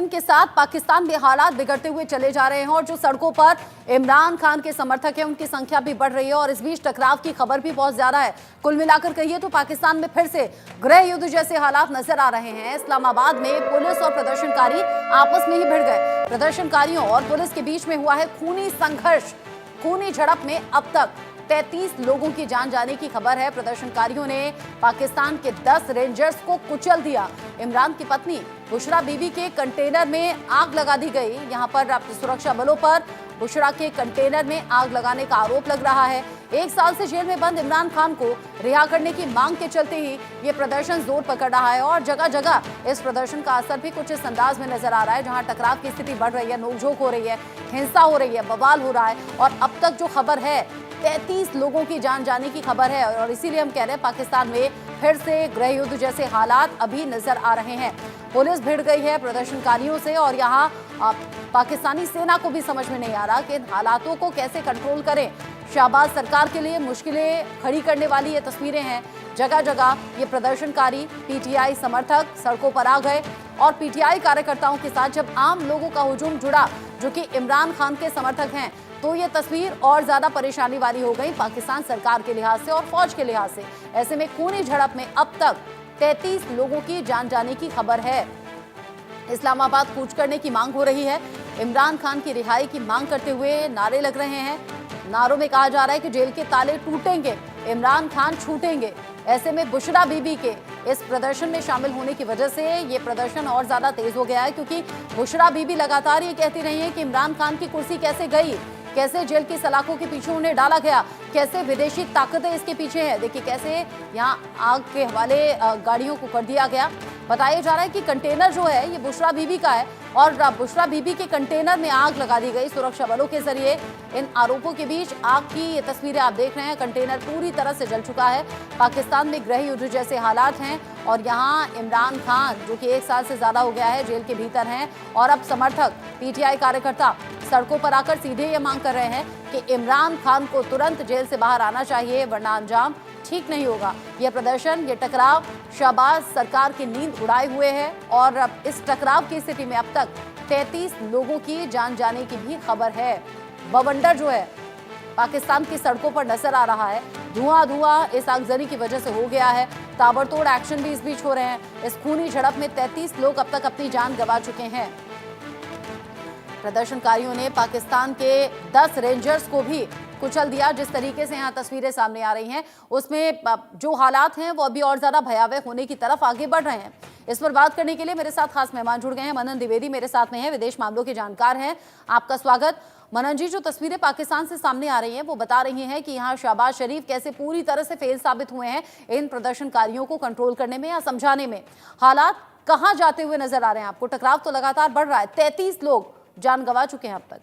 दिन के साथ पाकिस्तान में हालात बिगड़ते हुए चले जा रहे हैं और जो सड़कों पर इमरान खान के समर्थक हैं उनकी संख्या भी बढ़ रही है और इस बीच टकराव की खबर भी बहुत ज्यादा है। कुल मिलाकर कहिए तो पाकिस्तान में फिर से गृह युद्ध जैसे हालात नजर आ रहे हैं। इस्लामाबाद में पुलिस और प्रदर्शनकारी आपस में ही भिड़ गए। प्रदर्शनकारियों और पुलिस के बीच में हुआ है खूनी संघर्ष। खूनी झड़प में अब तक 33 लोगों की जान जाने की खबर है। प्रदर्शनकारियों ने पाकिस्तान के 10 रेंजर्स को कुचल दिया। इमरान की पत्नी बुशरा बीबी के कंटेनर में आग लगा दी गई। यहां पर सुरक्षा बलों पर बुशरा के कंटेनर में आग लगाने का आरोप लग रहा है। 1 साल से जेल में बंद इमरान खान को रिहा करने की मांग के चलते ही ये प्रदर्शन जोर पकड़ रहा है और जगह जगह इस प्रदर्शन का असर भी कुछ इस अंदाज में नजर आ रहा है, जहां टकराव की स्थिति बढ़ रही है, नोकझोंक हो रही है, हिंसा हो रही है, बवाल हो रहा है और अब तक जो खबर है 33 लोगों की जान जाने की खबर है। और इसीलिए हम कह रहे हैं पाकिस्तान में फिर से गृह युद्ध जैसे हालात अभी नजर आ रहे हैं। पुलिस भिड़ गई है प्रदर्शनकारियों से और यहाँ पाकिस्तानी सेना को भी समझ में नहीं आ रहा कि इन हालातों को कैसे कंट्रोल करें। शहबाज सरकार के लिए मुश्किलें खड़ी करने वाली ये तस्वीरें हैं। जगह जगह ये प्रदर्शनकारी पीटीआई समर्थक सड़कों पर आ गए और पीटीआई कार्यकर्ताओं के साथ जब आम लोगों का हुजूम जुड़ा जो कि इमरान खान के समर्थक हैं तो ये तस्वीर और ज्यादा परेशानी वाली हो गई पाकिस्तान सरकार के लिहाज से और फौज के लिहाज से। ऐसे में खूनी झड़प में अब तक 33 लोगों की जान जाने की खबर है। इस्लामाबाद कूच करने की मांग हो रही है। इमरान खान की रिहाई की मांग करते हुए नारे लग रहे हैं। नारों में कहा जा रहा है कि जेल के ताले टूटेंगे, इमरान खान छूटेंगे। ऐसे में बुशरा बीबी के इस प्रदर्शन में शामिल होने की वजह से ये प्रदर्शन और ज्यादा तेज हो गया है, क्योंकि बुशरा बीबी लगातार ये कहती रही है कि इमरान खान की कुर्सी कैसे गई, कैसे जेल की सलाखों के पीछे उन्हें डाला गया, कैसे विदेशी ताकतें इसके पीछे हैं। देखिए कैसे यहाँ आग के हवाले गाड़ियों को कर दिया गया। बताया जा रहा है कि कंटेनर जो है ये बुशरा बीबी का है और बुशरा बीबी के कंटेनर में आग लगा दी गई सुरक्षा बलों के जरिए। इन आरोपों के बीच आग की ये तस्वीरें आप देख रहे हैं। कंटेनर पूरी तरह से जल चुका है। पाकिस्तान में गृह युद्ध जैसे हालात हैं और यहाँ इमरान खान जो कि 1 साल से ज्यादा हो गया है जेल के भीतर हैं और अब समर्थक पीटीआई कार्यकर्ता सड़कों पर आकर सीधे ये मांग कर रहे हैं कि इमरान खान को तुरंत जेल से बाहर आना चाहिए वरना अंजाम ठीक नहीं होगा। यह प्रदर्शन, ये टकराव शहबाज सरकार की नींद उड़ाए हुए है और अब इस टकराव की स्थिति में अब तक 33 लोगों की जान जाने की भी खबर है। बवंडर जो है पाकिस्तान की सड़कों पर नजर आ रहा है। धुआं इस आगजनी की वजह से हो गया है। ताबड़तोड़ एक्शन भी इस बीच हो रहे हैं। इस खूनी झड़प में 33 लोग अब तक अपनी जान गंवा चुके हैं। प्रदर्शनकारियों ने पाकिस्तान के 10 रेंजर्स को भी कुचल दिया। जिस तरीके से यहाँ तस्वीरें सामने आ रही हैं उसमें जो हालात हैं वो अभी और ज्यादा भयावह होने की तरफ आगे बढ़ रहे हैं। इस पर बात करने के लिए मेरे साथ खास मेहमान जुड़ गए हैं। मनन द्विवेदी मेरे साथ में हैं, विदेश मामलों के जानकार हैं। आपका स्वागत। मनन जी, जो तस्वीरें पाकिस्तान से सामने आ रही हैं वो बता रही हैं कि यहाँ शहबाज शरीफ कैसे पूरी तरह से फेल साबित हुए हैं इन प्रदर्शनकारियों को कंट्रोल करने में या समझाने में। हालात कहाँ जाते हुए नजर आ रहे हैं आपको? टकराव तो लगातार बढ़ रहा है, 33 लोग जान गंवा चुके हैं अब तक।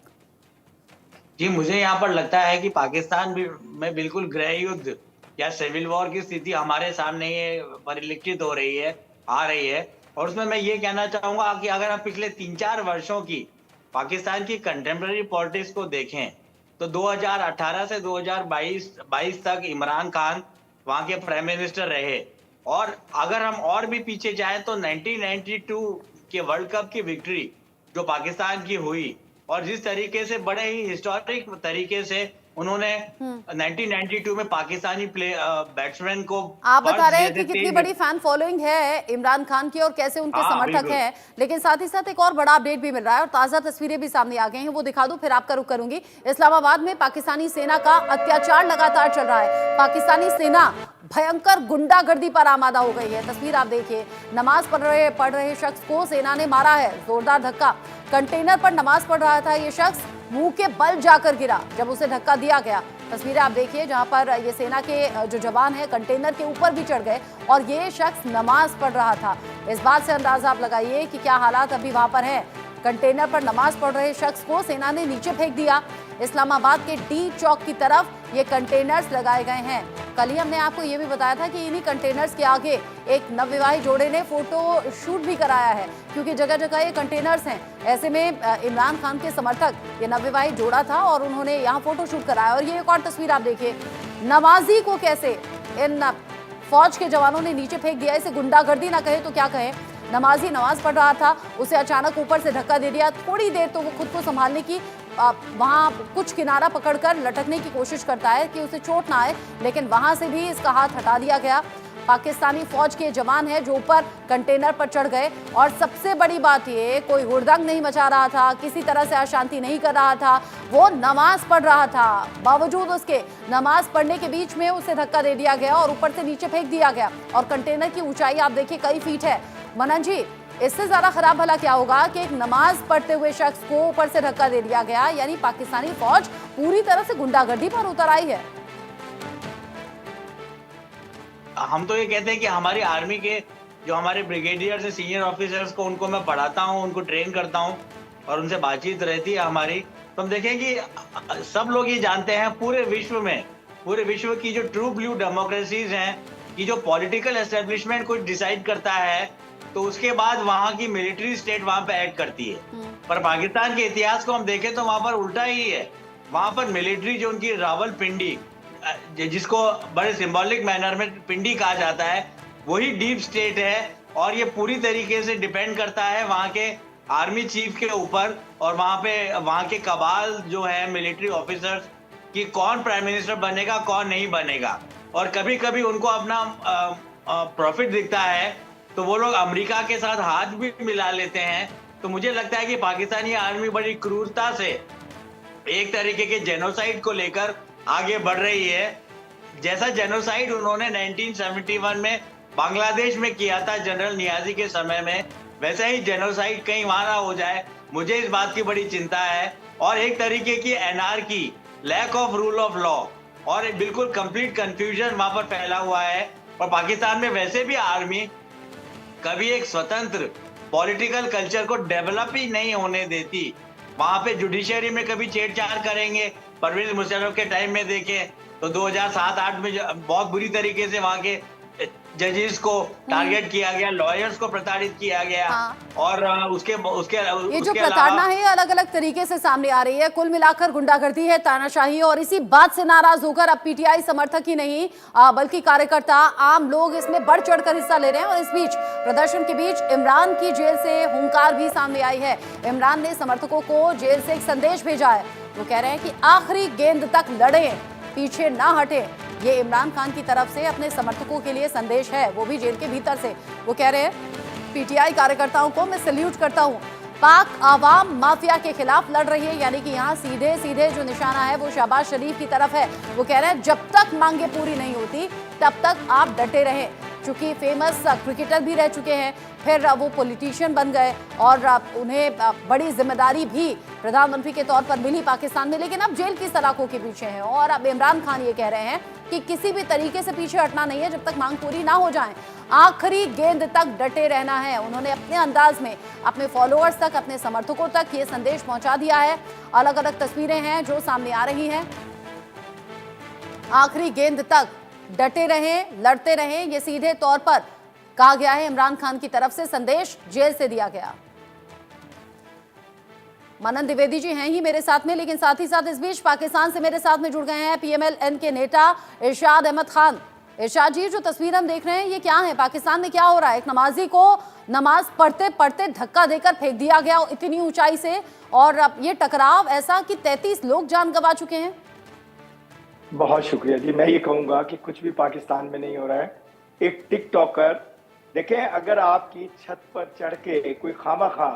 जी, मुझे यहाँ पर लगता है कि पाकिस्तान में बिल्कुल गृह युद्ध या सिविल वॉर की स्थिति हमारे सामने ये परिलक्षित हो रही है, आ रही है। और उसमें मैं ये कहना चाहूंगा कि अगर हम पिछले 3-4 वर्षों की पाकिस्तान की कंटेम्प्रेरी पॉलिटिक्स को देखें तो 2018 से 2022 तक इमरान खान वहां के प्राइम मिनिस्टर रहे। और अगर हम और भी पीछे जाएं तो 1992 के वर्ल्ड कप की विक्ट्री जो पाकिस्तान की हुई और जिस तरीके से बड़े ही हिस्टोरिक तरीके से उन्होंने 1992 में पाकिस्तानी बैट्समैन को, आप बता रहे हैं कि कितनी बड़ी फैन फॉलोइंग है इमरान खान की और कैसे उनके समर्थक हैं, लेकिन साथ ही साथ एक और बड़ा अपडेट भी मिल रहा है और ताजा तस्वीरें भी सामने आ गई हैं, वो दिखा दूं फिर आपका रुख करूंगी। इस्लामाबाद में पाकिस्तानी सेना का अत्याचार लगातार चल रहा है। पाकिस्तानी सेना भयंकर गुंडागर्दी पर आमादा हो गई है। तस्वीर आप देखिए, नमाज पढ़ रहे शख्स को सेना ने मारा है जोरदार धक्का। कंटेनर पर नमाज पढ़ रहा था ये शख्स, मुंह के बल जाकर गिरा जब उसे धक्का दिया गया। तस्वीरें आप देखिए जहां पर ये सेना के जो जवान हैं कंटेनर के ऊपर भी चढ़ गए और ये शख्स नमाज पढ़ रहा था। इस बात से अंदाजा आप लगाइए कि क्या हालात अभी वहां पर है। कंटेनर पर नमाज पढ़ रहे शख्स को सेना ने नीचे फेंक दिया। इस्लामाबाद के डी चौक की तरफ ये कंटेनर्स लगाए गए हैं। कल ही हमने आपको ये भी बताया था कि इन्हीं कंटेनर्स के आगे एक नवविवाहित जोड़े ने फोटो शूट भी कराया है, क्योंकि जगह जगह ये कंटेनर्स हैं। ऐसे में इमरान खान के समर्थक, ये नवविवाहित जोड़ा था और उन्होंने यहाँ फोटो शूट कराया। और ये एक और तस्वीर आप देखिए, नमाजी को कैसे इन फौज के जवानों ने नीचे फेंक दिया। इसे गुंडागर्दी ना कहे तो क्या कहे। नमाजी नमाज पढ़ रहा था, उसे अचानक ऊपर से धक्का दे दिया। थोड़ी देर तो वो खुद को संभालने की वहां कुछ किनारा पकड़कर लटकने की कोशिश करता है कि उसे चोट ना आए, लेकिन वहां से भी इसका हाथ हटा दिया गया। पाकिस्तानी फौज के जवान हैं जो ऊपर कंटेनर पर चढ़ गए, और सबसे बड़ी बात ये, कोई हुड़दंग नहीं मचा रहा था, किसी तरह से अशांति नहीं कर रहा था, वो नमाज पढ़ रहा था। बावजूद उसके नमाज पढ़ने के बीच में उसे धक्का दे दिया गया और ऊपर से नीचे फेंक दिया गया, और कंटेनर की ऊंचाई आप देखिए कई फीट है। मनन जी, इससे ज्यादा खराब भला क्या होगा कि एक नमाज पढ़ते हुए शख्स को ऊपर से धक्का दे दिया गया। यानी पाकिस्तानी फौज पूरी तरह से गुंडागर्दी पर उतर आई है। हम तो ये कहते हैं कि हमारी आर्मी के जो हमारे ब्रिगेडियर से सीनियर ऑफिसर्स को, उनको मैं पढ़ाता हूँ, उनको ट्रेन करता हूँ और उनसे बातचीत रहती है हमारी, तो हम देखें कि सब लोग ये जानते हैं पूरे विश्व की जो ट्रू ब्लू डेमोक्रेसीज हैं, कि जो पॉलिटिकल एस्टेब्लिशमेंट कुछ डिसाइड करता है तो उसके बाद वहाँ की मिलिट्री स्टेट वहाँ पे एक्ट करती है। पर पाकिस्तान के इतिहास को हम देखें तो वहाँ पर उल्टा ही है। वहाँ पर मिलिट्री जो उनकी रावलपिंडी, जिसको बड़े सिंबॉलिक मैनर में पिंडी कहा जाता है, वही डीप स्टेट है, और ये पूरी तरीके से डिपेंड करता है वहाँ के आर्मी चीफ के ऊपर और वहाँ के कबाल जो है मिलिट्री ऑफिसर्स कि कौन प्राइम मिनिस्टर बनेगा, कौन नहीं बनेगा। और कभी कभी उनको अपना प्रॉफिट दिखता है तो वो लोग अमेरिका के साथ हाथ भी मिला लेते हैं। तो मुझे लगता है कि पाकिस्तानी आर्मी बड़ी क्रूरता से एक तरीके के जेनोसाइड को लेकर आगे बढ़ रही है। जैसा जेनोसाइड उन्होंने 1971 में बांग्लादेश में किया था जनरल नियाजी के समय में, वैसा ही जेनोसाइड कहीं वहां ना हो जाए, मुझे इस बात की बड़ी चिंता है। और एक तरीके की anarchy, lack of rule of law और बिल्कुल कंप्लीट कंफ्यूजन वहां पर फैला हुआ है। और पाकिस्तान में वैसे भी आर्मी कभी एक स्वतंत्र पॉलिटिकल कल्चर को डेवलप ही नहीं होने देती। वहां पे जुडिशरी में कभी छेड़छाड़ करेंगे। परवेज मुशर्रफ के टाइम में देखें तो 2007-8 में बहुत बुरी तरीके से वहां के जजेस को टारगेट किया गया, लॉयर्स को प्रताड़ित किया गया। और उसके ये जो प्रताड़ना है अलग अलग तरीके से सामने आ रही है। कुल मिलाकर गुंडागर्दी है, तानाशाही, और इसी बात से नाराज होकर अब पीटीआई समर्थक ही नहीं बल्कि कार्यकर्ता, आम लोग इसमें बढ़ चढ़कर हिस्सा ले रहे हैं। और इस बीच प्रदर्शन के बीच इमरान की जेल से हुंकार भी सामने आई है। इमरान ने समर्थकों को जेल से एक संदेश भेजा है। वो कह रहे हैं कि आखिरी गेंद तक लड़े, पीछे ना हटे। ये इमरान खान की तरफ से अपने समर्थकों के लिए संदेश है, वो भी जेल के भीतर से। वो कह रहे हैं, पीटीआई कार्यकर्ताओं को मैं सैल्यूट करता हूं, पाक आवाम माफिया के खिलाफ लड़ रही है। यानी कि यहाँ सीधे सीधे जो निशाना है वो शहबाज शरीफ की तरफ है। वो कह रहे हैं जब तक मांगे पूरी नहीं होती तब तक आप डटे रहें। चूंकि फेमस क्रिकेटर भी रह चुके हैं, फिर वो पॉलिटिशियन बन गए और उन्हें बड़ी जिम्मेदारी भी प्रधानमंत्री के तौर पर मिली पाकिस्तान में, लेकिन अब जेल की सलाखों के पीछे हैं। और अब इमरान खान ये कह रहे हैं कि किसी भी तरीके से पीछे हटना नहीं है जब तक मांग पूरी ना हो जाए, आखिरी गेंद तक डटे रहना है। उन्होंने अपने अंदाज में अपने फॉलोअर्स तक, अपने समर्थकों तक ये संदेश पहुंचा दिया है। अलग अलग तस्वीरें हैं जो सामने आ रही हैं। आखिरी गेंद तक डटे रहें, लड़ते रहें, ये सीधे तौर पर कहा गया है। इमरान खान की तरफ से संदेश जेल से दिया गया। मनन द्विवेदी जी हैं ही मेरे साथ में, लेकिन साथ ही साथ इस बीच पाकिस्तान से मेरे साथ में जुड़ गए हैं पीएमएल-एन के नेता इरशाद अहमद खान। इरशाद जी, जो तस्वीर हम देख रहे हैं ये क्या है? पाकिस्तान में क्या हो रहा है? एक नमाजी को नमाज पढ़ते पढ़ते धक्का देकर फेंक दिया गया इतनी ऊंचाई से, और अब ये टकराव ऐसा कि 33 लोग जान गंवा चुके हैं। बहुत शुक्रिया जी। मैं ये कहूंगा कि कुछ भी पाकिस्तान में नहीं हो रहा है। एक टिकटॉकर, देखें, अगर आपकी छत पर चढ़ के कोई खामखा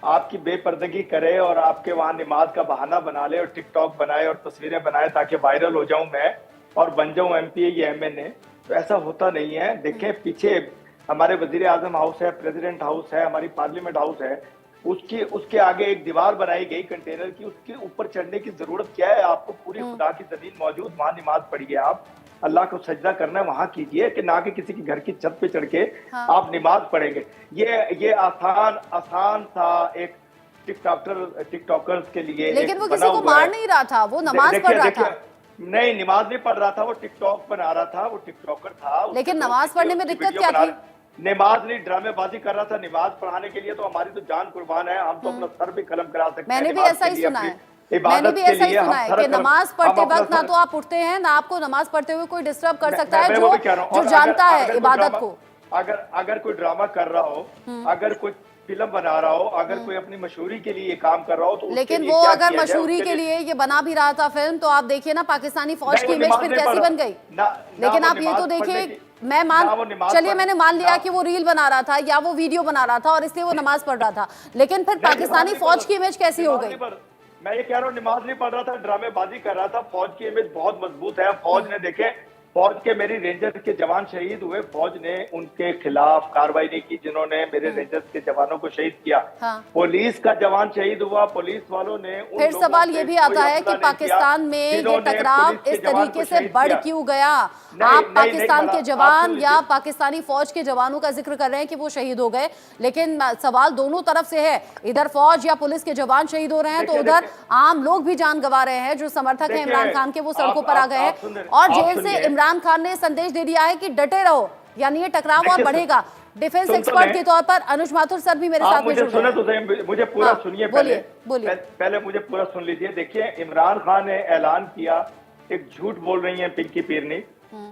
आपकी बेपर्दगी करे और आपके वहां नमाज का बहाना बना ले और टिकटॉक बनाए और तस्वीरें बनाए ताकि वायरल हो जाऊं मैं और बन जाऊं एमपी या एमएनए, तो ऐसा होता नहीं है। देखें, पीछे हमारे वजीर आजम हाउस है, प्रेसिडेंट हाउस है, हमारी पार्लियामेंट हाउस है, उसके आगे एक दीवार बनाई गई कंटेनर की, उसके ऊपर चढ़ने की जरूरत क्या है? आपको पूरी खुदा की जमीन मौजूद, वहां नमाज पढ़िए, आप अल्लाह को सजदा करना है वहां कीजिए, कि ना कि किसी के घर की छत पे चढ़ के आप नमाज पढ़ेंगे। ये आसान था एक टिकटॉकर्स के लिए। लेकिन वो किसी को मार नहीं रहा था, वो नमाज पढ़ रहा था। नहीं, नमाज नहीं पढ़ रहा था, वो टिकटॉक बना रहा था, वो टिकटॉकर था। लेकिन नमाज पढ़ने में दिक्कत क्या थी? नमाज नहीं, ड्रामेबाजी कर रहा था। नमाज पढ़ाने के लिए तो हमारी तो जान कुर्बान है, हम तो अपना सर भी कलम करा सकते हैं। मैंने भी ऐसा ही सुना है, मैंने भी ऐसा ही सुना है कि नमाज पढ़ते वक्त ना तो आप उठते हैं, ना आपको नमाज पढ़ते हुए कोई डिस्टर्ब कर सकता है जो जानता है इबादत को। अगर अगर कोई ड्रामा कर रहा हो, अगर कोई फिल्म बना रहा हो, अगर कोई अपनी मशहूरी के लिए ये काम कर रहा हो, तो उसके लेकिन लिए वो क्या अगर किया जाए, मशहूरी उसके के लिए ये बना भी रहा था फिल्म, तो आप देखिए ना पाकिस्तानी फौज नहीं, की वो इमेज नमाज फिर नहीं कैसी पढ़ बन रहा। गई। ना लेकिन वो आप ये नमाज तो पढ़ने देखिए, की- मैं ना वो नमाज चलिए पढ़- मैंने मान लिया ना- कि वो रील बना रहा था या वो वीडियो बना रहा था और इसलिए वो नमाज पढ़ रहा था, लेकिन फिर नहीं, पाकिस्तानी नमाज नहीं फौज पढ़- की इमेज कैसी हो नमाज गई। नहीं पढ़- मैं ये कह रहा हूँ, नमाज नहीं पढ़ रहा था, ड्रामेबाजी कर रहा था। फौज की इमेज बहुत मजबूत है। फौज ने देखे, फौज के मेरी रेंजर्स के जवान शहीद हुए, फौज ने उनके खिलाफ कार्रवाई नहीं की जिन्होंने मेरे रेंजर्स के जवानों को शहीद किया। हाँ। पुलिस का जवान शहीद हुआ, पुलिस वालों ने उन फिर लोगों सवाल पे ये भी कोई आता है हमला कि नहीं पाकिस्तान किया, में ये जिन्होंने टकराव पुलिस के इस जवान तरीके को से शहीद बढ़ किया। क्यों गया। नहीं, आप नहीं पाकिस्तान के आप जवान सुन या लीजिए। पाकिस्तानी फौज के जवानों का जिक्र कर रहे हैं कि वो शहीद हो गए, लेकिन सवाल दोनों तरफ से है। इधर फौज या पुलिस के जवान शहीद हो रहे हैं तो देखिए, उधर देखिए। आम लोग भी जान गंवा रहे हैं जो समर्थक हैं देखिए, इमरान खान के, वो सड़कों आप- पर आ आप- गए आप हैं सुन रहे- और आप जेल से सुनिए। इमरान खान ने संदेश दे दिया है कि डटे रहो, यानी ये टकराव और देखिए, बढ़ेगा। डिफेंस सुन तो एक्सपर्ट लें। के तौर पर अनुज माथुर सर भी मेरे आप साथ में मुझे जुड़ सुने रहे हैं। तो सही, मुझे पूरा हाँ, सुनिए। बोलिए, पहले बोलिए। पहले मुझे पूरा सुन लीजिए। देखिए, इमरान खान ने ऐलान किया, एक झूठ बोल रही है पिंकी पीरनी,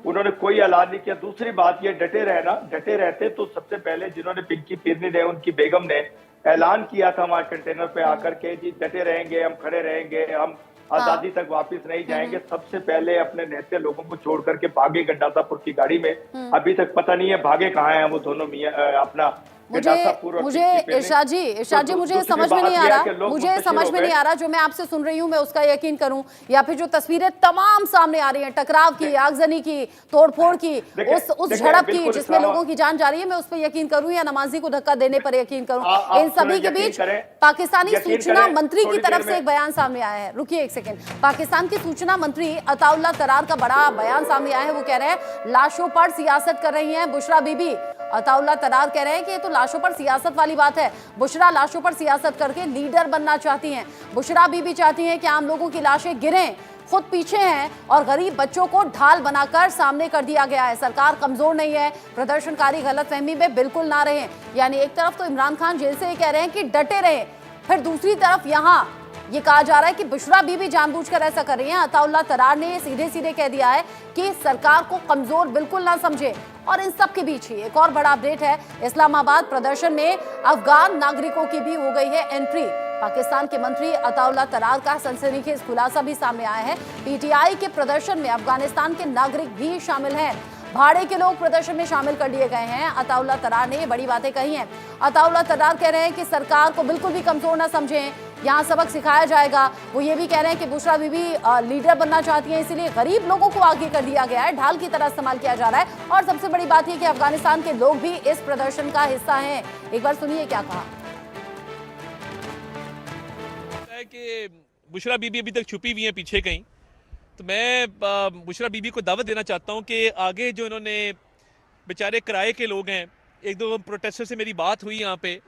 उन्होंने कोई ऐलान नहीं किया। दूसरी बात, ये डटे रहना, डटे रहते तो सबसे पहले जिन्होंने पिंकी पीरनी ने, उनकी बेगम ने ऐलान किया था वहां कंटेनर पे आकर के, जी डटे रहेंगे, हम खड़े रहेंगे, हम आजादी तक वापस नहीं जाएंगे। सबसे पहले अपने नेता लोगों को छोड़ करके भागे गंडासापुर की गाड़ी में। अभी तक पता नहीं है भागे कहाँ हैं वो दोनों मियां, अपना गंडासापुर और मुझे पिंकी पीरनी। इरशाद जी, मुझे दूसरी समझ में बात नहीं आ यह है रहा, कि लोग मुझे मुंतशिर समझ हो में गए। नहीं आ रहा जो मैं आपसे सुन रही हूँ मैं उसका यकीन करूं या फिर जो तस्वीरें तमाम सामने आ रही हैं, टकराव की, आगजनी की, तोड़फोड़ की, उस झड़प की बिल्कुल जिसमें इस्लामा- लोगों की जान जा रही है, मैं उस पर यकीन करूं या नमाजी को धक्का देने पर यकीन करूं। आप इन सभी सुने, के यकीन बीच करें, पाकिस्तानी यकीन सूचना करें, मंत्री की थोड़ी तरफ देर से में- एक बयान सामने आया है। रुकिए एक सेकंड, पाकिस्तान की सूचना मंत्री अताउल्लाह तरार का बड़ा बयान सामने आया है। वो कह रहे हैं लाशों पर सियासत कर रही है बुशरा बीबी। अताउल्लाह तरार कह रहे हैं कि ये तो लाशों पर सियासत वाली बात है। बुशरा लाशों पर सियासत करके लीडर बनना चाहती हैं। बुशरा बीबी चाहती हैं कि आम लोगों की लाशें गिरें, खुद पीछे हैं और गरीब बच्चों को ढाल बनाकर सामने कर दिया गया है। सरकार कमजोर नहीं है, प्रदर्शनकारी गलतफहमी में बिल्कुल ना रहें। यानी एक तरफ तो इमरान खान जेल से ये कह रहे हैं कि डटे रहें, फिर दूसरी तरफ यहाँ ये कहा जा रहा है कि बुशरा बीबी जानबूझकर ऐसा कर रही हैं। अताउल्लाह तरार ने सीधे सीधे कह दिया है कि सरकार को कमजोर बिल्कुल ना समझे। और इन सब के बीच ही एक और बड़ा अपडेट है, इस्लामाबाद प्रदर्शन में अफगान नागरिकों की भी हो गई है एंट्री। पाकिस्तान के मंत्री अताउल्लाह तरार का सनसनीखेज खुलासा भी सामने आया है। पीटीआई के प्रदर्शन में अफगानिस्तान के नागरिक भी शामिल हैं, भाड़े के लोग प्रदर्शन में शामिल कर लिए गए हैं। अताउल्लाह तरार ने ये बड़ी बातें कही हैं। अताउल्लाह तरार कह रहे हैं कि सरकार को बिल्कुल भी कमजोर ना समझें, यहाँ सबक सिखाया जाएगा। वो ये भी कह रहे हैं कि बुशरा बीबी लीडर बनना चाहती हैं, इसीलिए गरीब लोगों को आगे कर दिया गया है, ढाल की तरह इस्तेमाल किया जा रहा है। और सबसे बड़ी बात यह कि अफगानिस्तान के लोग भी इस प्रदर्शन का हिस्सा हैं। एक बार सुनिए क्या कहा। कि बुशरा बीबी अभी तक छुपी हुई हैं पीछे कहीं, तो मैं बुशरा बीबी को दावत देना चाहता हूं कि आगे जो इन्होंने बेचारे किराए के लोग हैं, एक दो प्रोटेस्टर से मेरी बात हुई यहाँ पे,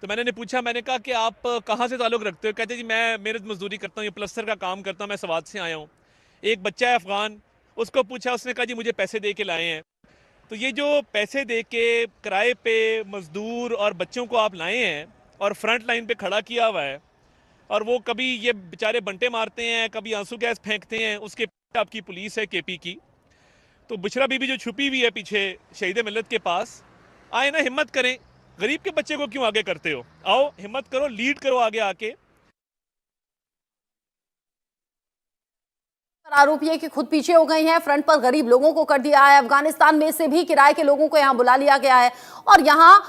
तो मैंने पूछा, मैंने कहा कि आप कहाँ से ताल्लुक़ रखते हो? कहते जी मैं मेहनत मजदूरी करता हूँ, ये प्लस्तर का काम करता हूँ, मैं सवात से आया हूँ। एक बच्चा है अफगान, उसको पूछा, उसने कहा जी मुझे पैसे दे के लाए हैं। तो ये जो पैसे दे के किराए पे मजदूर और बच्चों को आप लाए हैं और फ्रंट लाइन पे खड़ा किया हुआ है, और वो कभी ये बेचारे बंटे मारते हैं, कभी आंसू गैस फेंकते हैं, उसके पीछे आपकी पुलिस है केपी की। तो बुशरा बीबी जो छुपी हुई है पीछे शहीद मिल्लत के पास, आए ना, हिम्मत करें, गरीब के बच्चे को क्यों आगे करते हो? आओ हिम्मत करो, लीड करो आगे आके। आरोप ये कि खुद पीछे हो गई हैं, फ्रंट पर गरीब लोगों को कर दिया है। अफगानिस्तान में से भी किराए के लोगों को यहां बुला लिया गया है और यहां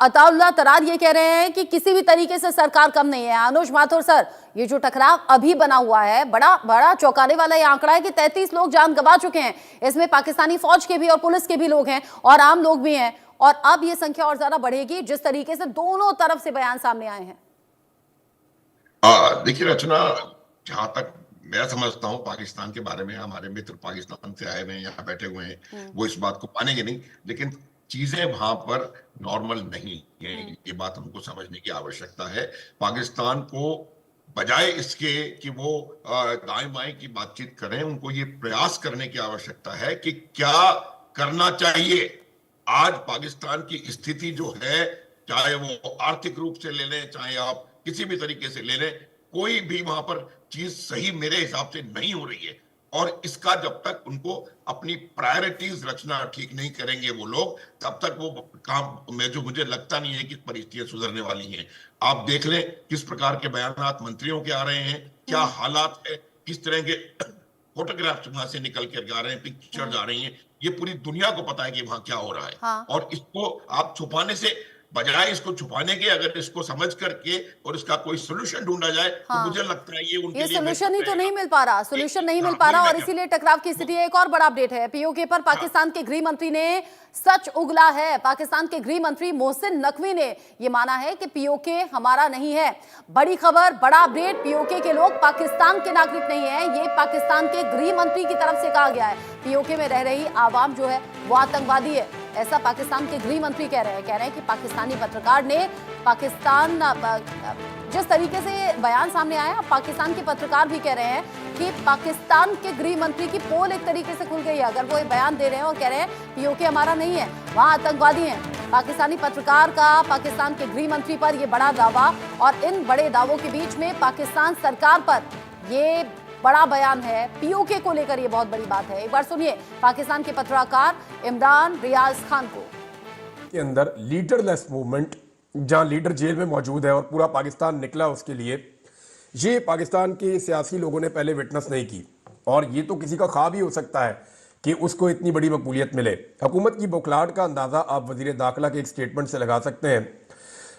अताउल्लाह तरार ये कह रहे हैं कि किसी भी तरीके से सरकार कम नहीं है। अनुज माथुर सर, ये जो टकराव अभी बना हुआ है, बड़ा चौंकाने वाला ये आंकड़ा है कि 33 लोग जान गंवा चुके हैं। इसमें पाकिस्तानी फौज के भी और पुलिस के भी लोग हैं और आम लोग भी हैं, और अब ये संख्या और ज्यादा बढ़ेगी जिस तरीके से दोनों तरफ से बयान सामने आए हैं। देखिए रचना, जहां तक मैं समझता हूं पाकिस्तान के बारे में, हमारे मित्र पाकिस्तान से आए हुए हैं, यहाँ बैठे हुए हैं, वो इस बात को मानेंगे नहीं, लेकिन चीजें वहां पर नॉर्मल नहीं है, ये बात हमको समझने की आवश्यकता है। पाकिस्तान को बजाय इसके कि वो दाएं बाएं की बातचीत करें, उनको ये प्रयास करने की आवश्यकता है कि क्या करना चाहिए। आज पाकिस्तान की स्थिति जो है, चाहे वो आर्थिक रूप से ले लें, चाहे आप किसी भी तरीके से ले लें, कोई भी वहां पर चीज सही मेरे हिसाब से नहीं हो रही है। और इसका जब तक उनको अपनी प्रायोरिटीज रचना ठीक नहीं करेंगे वो लोग, तब तक वो काम में जो मुझे लगता नहीं है कि परिस्थितियां सुधरने वाली हैं। आप देख लें किस प्रकार के बयानात मंत्रियों के आ रहे हैं, क्या हालात है, किस तरह के फोटोग्राफ्स वहां से निकल कर आ रहे हैं, पिक्चर्स आ रही हैं। ये पूरी दुनिया को पता है कि वहां क्या हो रहा है। हाँ। और इसको आप छुपाने से बजाय, इसको छुपाने के अगर इसको समझ करके और इसका कोई सोल्यूशन ढूंढा जाए, हाँ। तो मुझे लगता है ये उनके लिए सोल्यूशन ही तो रहेगा। नहीं मिल पा रहा, सोल्यूशन नहीं मिल पा रहा, और इसीलिए टकराव की स्थिति है। एक और बड़ा अपडेट है, पीओके पर पाकिस्तान के गृह मंत्री ने सच उगला है। पाकिस्तान के गृह मंत्री मोहसिन नकवी ने यह माना है कि पीओके हमारा नहीं है। बड़ी खबर, बड़ा अपडेट, पीओके के लोग पाकिस्तान के नागरिक नहीं है, ये पाकिस्तान के गृह मंत्री की तरफ से कहा गया है। पीओके में रह रही आवाम जो है वो आतंकवादी है, ऐसा पाकिस्तान के गृह मंत्री कह रहे हैं कि पाकिस्तानी पत्रकार ने पाकिस्तान, जिस तरीके से बयान सामने आया, पाकिस्तान के पत्रकार भी कह रहे हैं कि पाकिस्तान के गृह मंत्री की पोल एक तरीके से खुल गई है। अगर वो ये बयान दे रहे हैं और कह रहे हैं पीओके हमारा नहीं है, वहां आतंकवादी हैं, पाकिस्तानी पत्रकार का पाकिस्तान के गृह मंत्री पर यह बड़ा दावा, और इन बड़े दावों के बीच में पाकिस्तान सरकार पर ये बड़ा बयान है, पीओके को लेकर ये बहुत बड़ी बात है। एक बार सुनिए पाकिस्तान के पत्रकार इमरान रियाज खान को। के अंदर लीडरलेस मूवमेंट, जहां लीडर जेल में मौजूद है और पूरा पाकिस्तान निकला उसके लिए, ये पाकिस्तान के सियासी लोगों ने पहले विटनेस नहीं की, और ये तो किसी का ख्वाब ही हो सकता है कि उसको इतनी बड़ी मकबूलियत मिले। हुकूमत की बौखलाहट का अंदाज़ा आप वज़ीर दाखिला के एक स्टेटमेंट से लगा सकते हैं।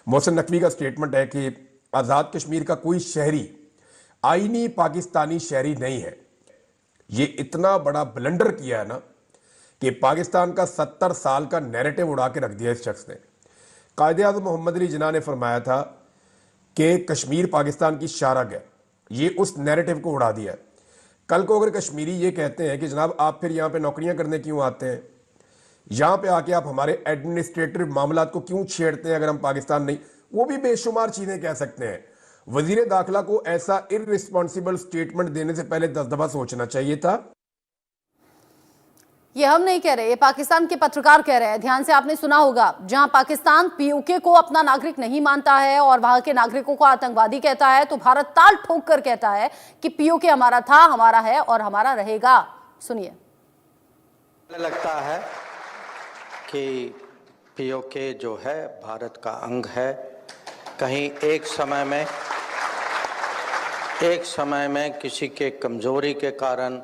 मोहसिन नकवी का स्टेटमेंट है कि आज़ाद कश्मीर का कोई शहरी आईनी पाकिस्तानी शहरी नहीं है। ये इतना बड़ा ब्लंडर किया है ना कि पाकिस्तान का 70 साल का नैरेटिव उड़ा के रख दिया इस शख्स ने। कायद-ए-आज़म मोहम्मद अली जिन्ना ने फरमाया था कि कश्मीर पाकिस्तान की शारग है, ये उस नैरेटिव को उड़ा दिया है। कल को अगर कश्मीरी ये कहते हैं कि जनाब आप फिर यहाँ पे नौकरियां करने क्यों आते हैं, यहाँ पे आके आप हमारे एडमिनिस्ट्रेटिव मामलात को क्यों छेड़ते हैं, अगर हम पाकिस्तान नहीं, वो भी बेशुमार चीज़ें कह सकते हैं। वजीर दाखिला को ऐसा इररिस्पॉन्सिबल स्टेटमेंट देने से पहले 10 दफा सोचना चाहिए था। ये हम नहीं कह रहे, ये पाकिस्तान के पत्रकार कह रहे हैं। ध्यान से आपने सुना होगा, जहां पाकिस्तान पीओके को अपना नागरिक नहीं मानता है और वहां के नागरिकों को आतंकवादी कहता है, तो भारत ताल ठोक कर कहता है कि पीओके हमारा था, हमारा है और हमारा रहेगा। सुनिए। लगता है कि पीओके जो है भारत का अंग है। कहीं एक समय में किसी के कमजोरी के कारण,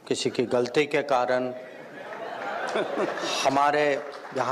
किसी की गलती के कारण हमारे यहाँ